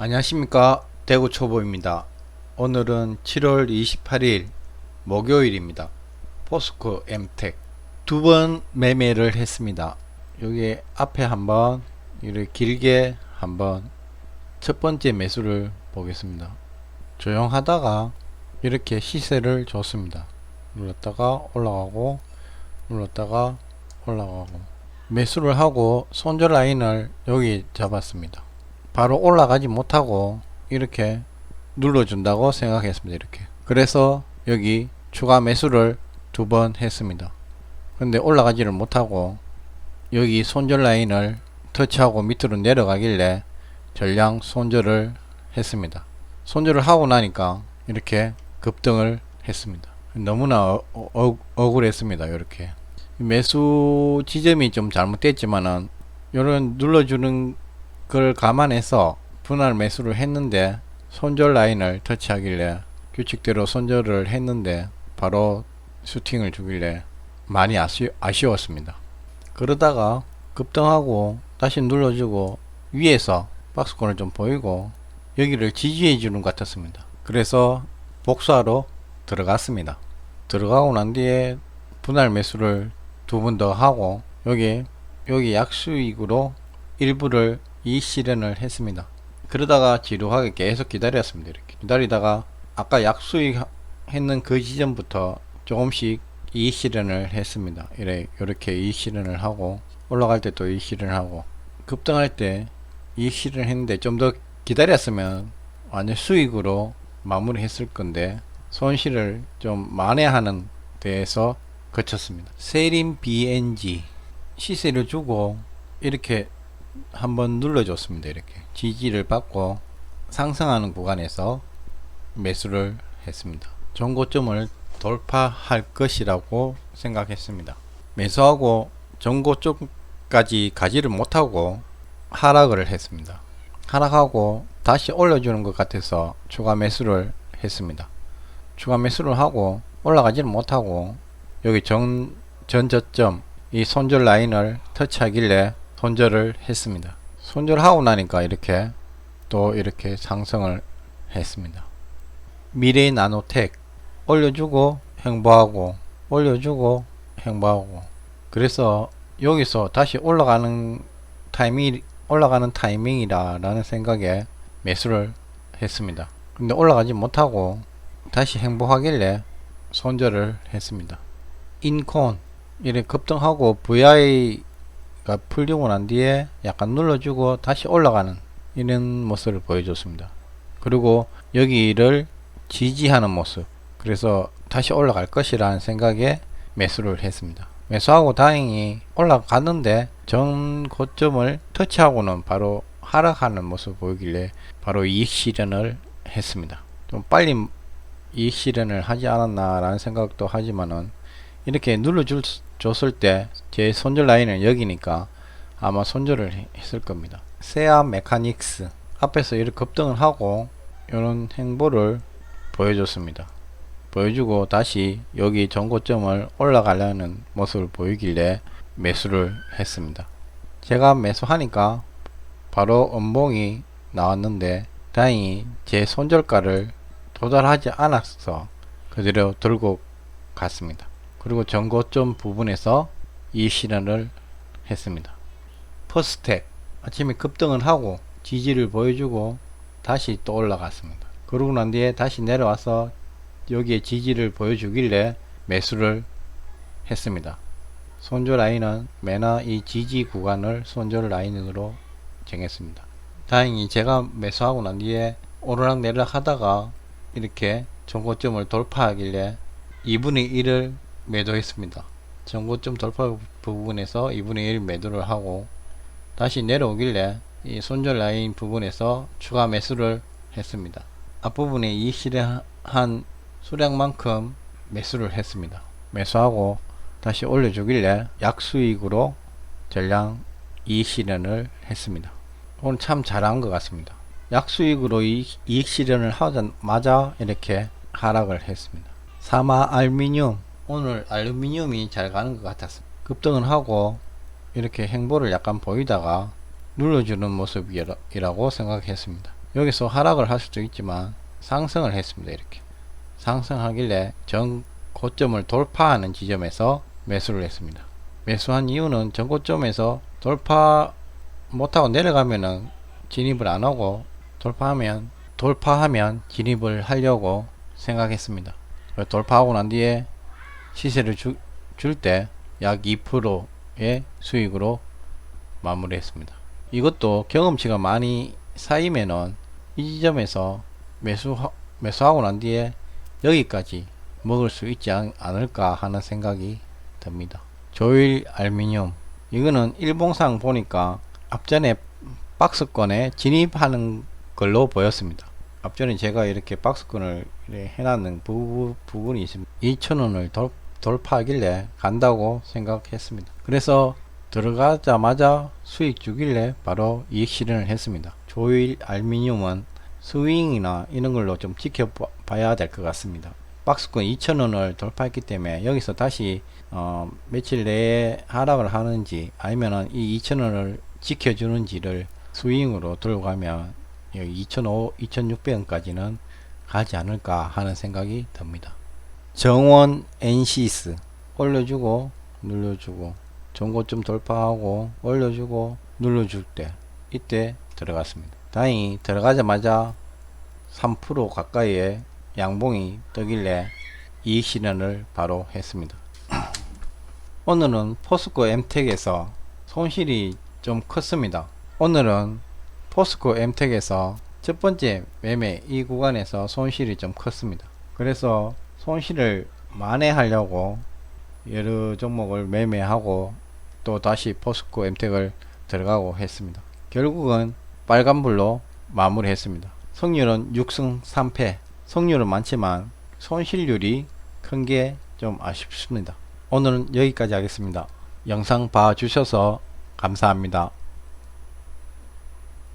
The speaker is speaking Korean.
안녕하십니까, 대구초보입니다. 오늘은 7월 28일 목요일입니다. 포스코 엠텍 두 번 매매를 했습니다. 여기 앞에 한번 이렇게 길게 한번 첫 번째 매수를 보겠습니다. 조용하다가 이렇게 시세를 줬습니다. 눌렀다가 올라가고 눌렀다가 올라가고 매수를 하고 손절 라인을 여기 잡았습니다. 바로 올라가지 못하고 이렇게 눌러준다고 생각했습니다. 이렇게. 그래서 여기 추가 매수를 두 번 했습니다. 근데 올라가지를 못하고 여기 손절 라인을 터치하고 밑으로 내려가길래 전량 손절을 했습니다. 손절을 하고 나니까 이렇게 급등을 했습니다. 너무나 억울했습니다. 이렇게 매수 지점이 좀 잘못됐지만은 이런 눌러주는 그걸 감안해서 분할 매수를 했는데 손절 라인을 터치하길래 규칙대로 손절을 했는데 바로 슈팅을 주길래 많이 아쉬웠습니다. 그러다가 급등하고 다시 눌러주고 위에서 박스권을 좀 보이고 여기를 지지해 주는 것 같았습니다. 그래서 복수하러 들어갔습니다. 들어가고 난 뒤에 분할 매수를 두 번 더 하고 여기 약수익으로 일부를 이익 실현을 했습니다. 그러다가 지루하게 계속 기다렸습니다. 이렇게 기다리다가 아까 약수익 했는 그 지점부터 조금씩 이익 실현을 했습니다. 이렇게 이익 실현을 하고 올라갈 때 또 이익 실현을 하고 급등할 때 이익 실현을 했는데 좀 더 기다렸으면 완전 수익으로 마무리했을 건데 손실을 좀 만회하는 데에서 그쳤습니다. 세림 BNG 시세를 주고 이렇게 한번 눌러줬습니다. 이렇게 지지를 받고 상승하는 구간에서 매수를 했습니다. 전고점을 돌파할 것이라고 생각했습니다. 매수하고 전고점까지 가지를 못하고 하락을 했습니다. 하락하고 다시 올려주는 것 같아서 추가 매수를 했습니다. 추가 매수를 하고 올라가지를 못하고 여기 전저점 이 손절 라인을 터치하길래 손절을 했습니다. 손절하고 나니까 이렇게 또 이렇게 상승을 했습니다. 미래나노텍 올려주고 횡보하고 올려주고 횡보하고 그래서 여기서 다시 올라가는 타이밍이라 라는 생각에 매수를 했습니다. 근데 올라가지 못하고 다시 횡보하길래 손절을 했습니다. 인콘 이렇게 급등하고 VI가 풀리고 난 뒤에 약간 눌러주고 다시 올라가는 이런 모습을 보여줬습니다. 그리고 여기를 지지하는 모습, 그래서 다시 올라갈 것이라는 생각에 매수를 했습니다. 매수하고 다행히 올라갔는데 전 고점을 터치하고는 바로 하락하는 모습 보이길래 바로 이익 실현을 했습니다. 좀 빨리 이익 실현을 하지 않았나 라는 생각도 하지만은 이렇게 눌러줬을 때 제 손절 라인은 여기니까 아마 손절을 했을 겁니다. 세아 메카닉스 앞에서 이렇게 급등을 하고 이런 행보를 보여줬습니다. 보여주고 다시 여기 전고점을 올라가려는 모습을 보이길래 매수를 했습니다. 제가 매수하니까 바로 음봉이 나왔는데 다행히 제 손절가를 도달하지 않아서 그대로 들고 갔습니다. 그리고 전고점 부분에서 이익 실현을 했습니다. 퍼스텍 아침에 급등을 하고 지지를 보여주고 다시 또 올라갔습니다. 그러고 난 뒤에 다시 내려와서 여기에 지지를 보여주길래 매수를 했습니다. 손절 라인은 매나 이 지지 구간을 손절 라인으로 정했습니다. 다행히 제가 매수하고 난 뒤에 오르락 내리락 하다가 이렇게 전고점을 돌파하길래 2분의 1을 매도했습니다. 전고점 돌파 부분에서 2분의 1 매도를 하고 다시 내려오길래 이 손절 라인 부분에서 추가 매수를 했습니다. 앞부분에 이익 실현한 수량만큼 매수를 했습니다. 매수하고 다시 올려주길래 약수익으로 전량 이익 실현을 했습니다. 오늘 참 잘한 것 같습니다. 약수익으로 이익 실현을 하자마자 이렇게 하락을 했습니다. 사마 알루미늄 오늘 알루미늄이 잘 가는 것 같았습니다. 급등을 하고 이렇게 행보를 약간 보이다가 눌러주는 모습이라고 생각했습니다. 여기서 하락을 할 수도 있지만 상승을 했습니다. 이렇게 상승하길래 전 고점을 돌파하는 지점에서 매수를 했습니다. 매수한 이유는 전 고점에서 돌파 못하고 내려가면은 진입을 안하고 돌파하면 진입을 하려고 생각했습니다. 돌파하고 난 뒤에 시세를 줄 때 약 2%의 수익으로 마무리했습니다. 이것도 경험치가 많이 쌓이면은 이 지점에서 매수하고 난 뒤에 여기까지 먹을 수 있지 않을까 하는 생각이 듭니다. 조일 알미늄, 이거는 일봉상 보니까 앞전에 박스권에 진입하는 걸로 보였습니다. 앞전에 제가 이렇게 박스권을 해놨는 부분이 있습니다. 2,000원을 돌파하길래 간다고 생각했습니다. 그래서 들어가자마자 수익 주길래 바로 이익 실현을 했습니다. 조일 알미늄은 스윙이나 이런 걸로 좀 지켜봐야 될 것 같습니다. 박스권 2,000원을 돌파했기 때문에 여기서 다시 며칠 내에 하락을 하는지 아니면 이 2,000원을 지켜주는지를 스윙으로 들고 가면 2,600원까지는 가지 않을까 하는 생각이 듭니다. 정원 NCS 올려주고 눌러주고 전고점 돌파하고 올려주고 눌러줄 때 이때 들어갔습니다. 다행히 들어가자마자 3% 가까이의 양봉이 뜨길래 이익 실현을 바로 했습니다. 오늘은 포스코 엠텍에서 손실이 좀 컸습니다. 오늘은 포스코 엠텍에서 첫 번째 매매 이 구간에서 손실이 좀 컸습니다. 그래서 손실을 만회하려고 여러 종목을 매매하고 또 다시 포스코 엠텍을 들어가고 했습니다. 결국은 빨간불로 마무리했습니다. 성률은 6승 3패. 성률은 많지만 손실률이 큰 게 좀 아쉽습니다. 오늘은 여기까지 하겠습니다. 영상 봐주셔서 감사합니다.